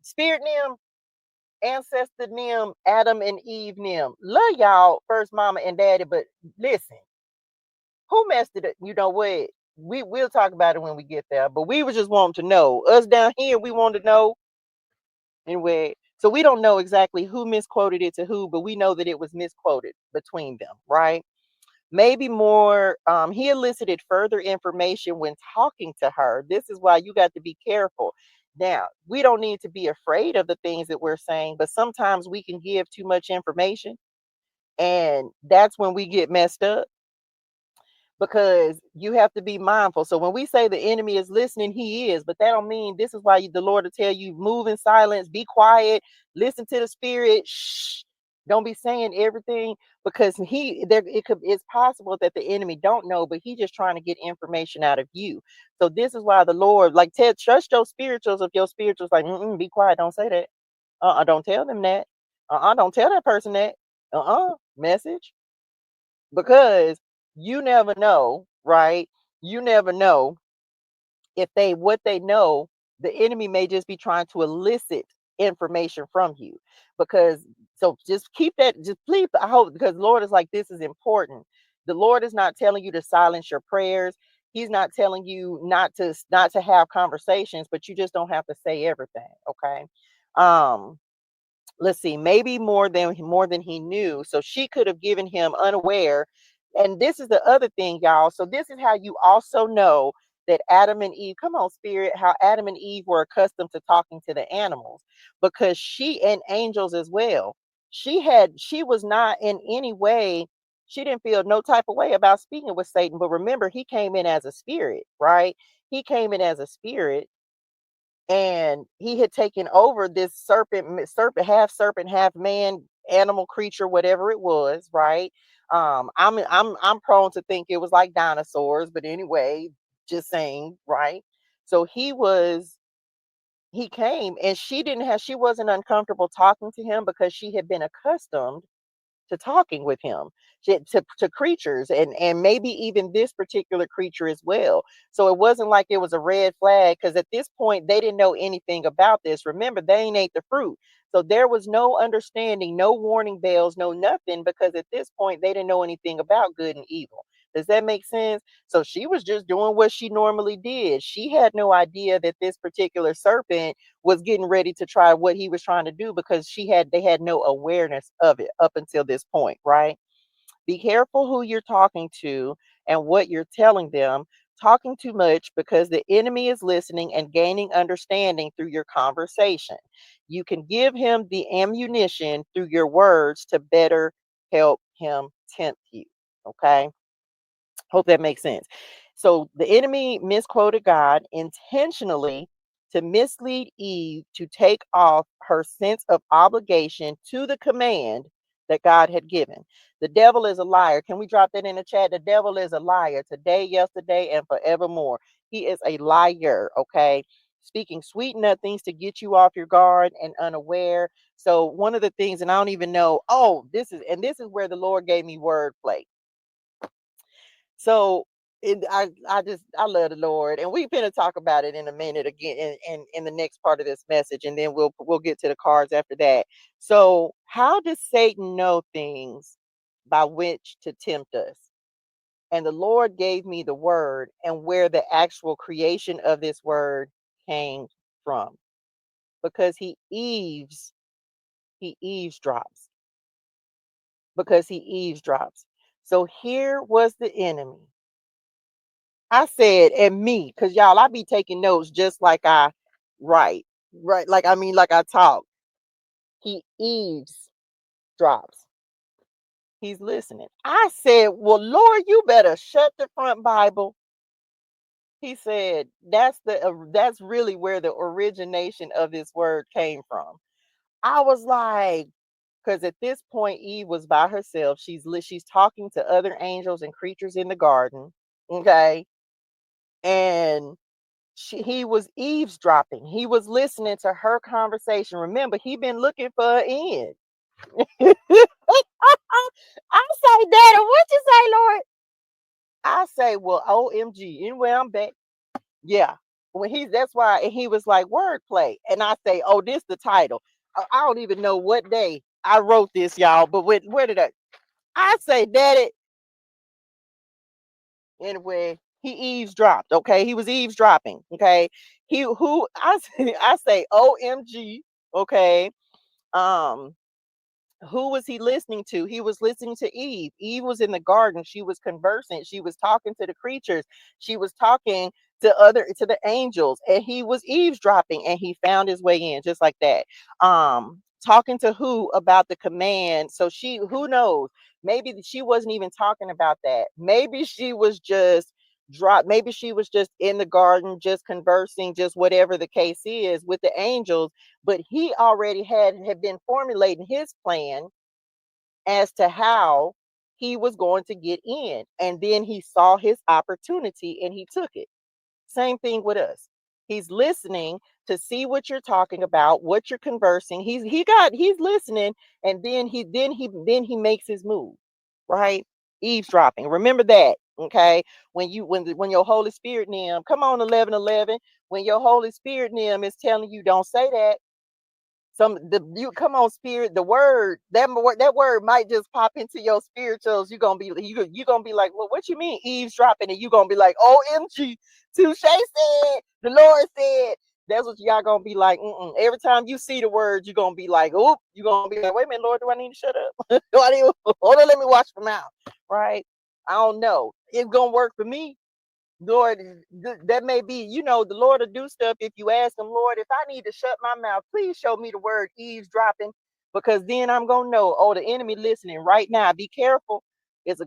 Spirit Nim, ancestor Nim, Adam and Eve Nim. Love y'all, first mama and daddy, but listen, who messed it up? You know what? We'll talk about it when we get there. But we was just wanting to know. Us down here, we want to know anyway. So we don't know exactly who misquoted it to who, but we know that it was misquoted between them, right? Maybe more, he elicited further information when talking to her. This is why you got to be careful. Now, we don't need to be afraid of the things that we're saying, but sometimes we can give too much information, and that's when we get messed up, because you have to be mindful. So when we say the enemy is listening, he is, but that don't mean, this is why the Lord will tell you, move in silence, be quiet, listen to the spirit. Shh. Don't be saying everything, because it's possible that the enemy don't know, but he just trying to get information out of you. So this is why the Lord, like, trust your spirituals. If your spirituals like, be quiet, don't say that. Don't tell them that. Don't tell that person that. Message, because you never know, right? You never know if what they know, the enemy may just be trying to elicit information from you. Because, so just keep that, just please, I hope, because Lord is like, this is important. The Lord is not telling you to silence your prayers. He's not telling you not to have conversations, but you just don't have to say everything. Okay. Um, let's see, maybe more than he knew. So she could have given him unaware. And this is the other thing, y'all. So this is how you also know that Adam and Eve, come on, spirit, how Adam and Eve were accustomed to talking to the animals, because she, and angels as well, she was not in any way, she didn't feel no type of way about speaking with Satan. But remember, he came in as a spirit, right? He came in as a spirit, and he had taken over this half serpent, half man, animal creature, whatever it was, right? I'm prone to think it was like dinosaurs, but anyway, just saying, right? So he came, and she wasn't uncomfortable talking to him, because she had been accustomed to talking with him, to creatures, and maybe even this particular creature as well. So it wasn't like it was a red flag, because at this point they didn't know anything about this. Remember, they ain't ate the fruit. So there was no understanding, no warning bells, no nothing, because at this point they didn't know anything about good and evil. Does that make sense? So she was just doing what she normally did. She had no idea that this particular serpent was getting ready to try what he was trying to do, because they had no awareness of it up until this point, right? Be careful who you're talking to and what you're telling them. Talking too much, because the enemy is listening and gaining understanding through your conversation. You can give him the ammunition through your words to better help him tempt you. Okay. Hope that makes sense. So the enemy misquoted God intentionally to mislead Eve to take off her sense of obligation to the command that God had given. The devil is a liar. Can we drop that in the chat? The devil is a liar today, yesterday, and forevermore. He is a liar, okay? Speaking sweet nothings to get you off your guard and unaware. So one of the things, and I don't even know, this is where the Lord gave me wordplay. So I love the Lord, and we're gonna talk about it in a minute again, in the next part of this message, and then we'll get to the cards after that. So how does Satan know things by which to tempt us? And the Lord gave me the word and where the actual creation of this word came from, because he eavesdrops, because he eavesdrops. So here was the enemy. I said, and me, because y'all, I be taking notes just like I write, right? Like, I mean, like I talk. He eavesdrops. He's listening. I said, well, Lord, you better shut the front Bible. He said, that's really where the origination of this word came from. I was like, because at this point, Eve was by herself. She's talking to other angels and creatures in the garden. Okay. And he was eavesdropping. He was listening to her conversation. Remember, he been looking for an end. I say, Daddy, what you say, Lord? I say, well, OMG. Anyway, I'm back. Yeah. When he's that's why, and he was like wordplay, and I say, oh, this the title. I don't even know what day I wrote this, y'all, but where did I say, Daddy? Anyway, he eavesdropped. Okay, he was eavesdropping. Okay, he who I say, I say, OMG. Okay, um, who was he listening to? He was listening to Eve. Eve was in the garden. She was conversing. She was talking to the creatures. She was talking to the angels, and he was eavesdropping, and he found his way in just like that. Talking to who about the command? So she, who knows? Maybe she wasn't even talking about that. Maybe she was just drop. Maybe she was just in the garden, just conversing, just whatever the case is with the angels, but he already had been formulating his plan as to how he was going to get in, and then he saw his opportunity and he took it. Same thing with us. He's listening to see what you're talking about, what you're conversing. He's listening, and then he makes his move, right? Eavesdropping, remember that. Okay, when your Holy Spirit name, come on, 11:11, when your Holy Spirit name is telling you don't say that, you come on, spirit, the word, that word might just pop into your spirituals. You gonna be like, well, what you mean eavesdropping? And you gonna be like, OMG, touche said, the Lord said. That's what y'all gonna be like. Every time you see the word, you're gonna be like, oh, you're gonna be like, wait a minute, Lord, do I need to shut up? Do I need hold on, let me watch my mouth? Right? I don't know. It's gonna work for me. Lord, that may be, the Lord will do stuff if you ask him, Lord, if I need to shut my mouth, please show me the word eavesdropping, because then I'm going to know, oh, the enemy listening right now. Be careful. It's a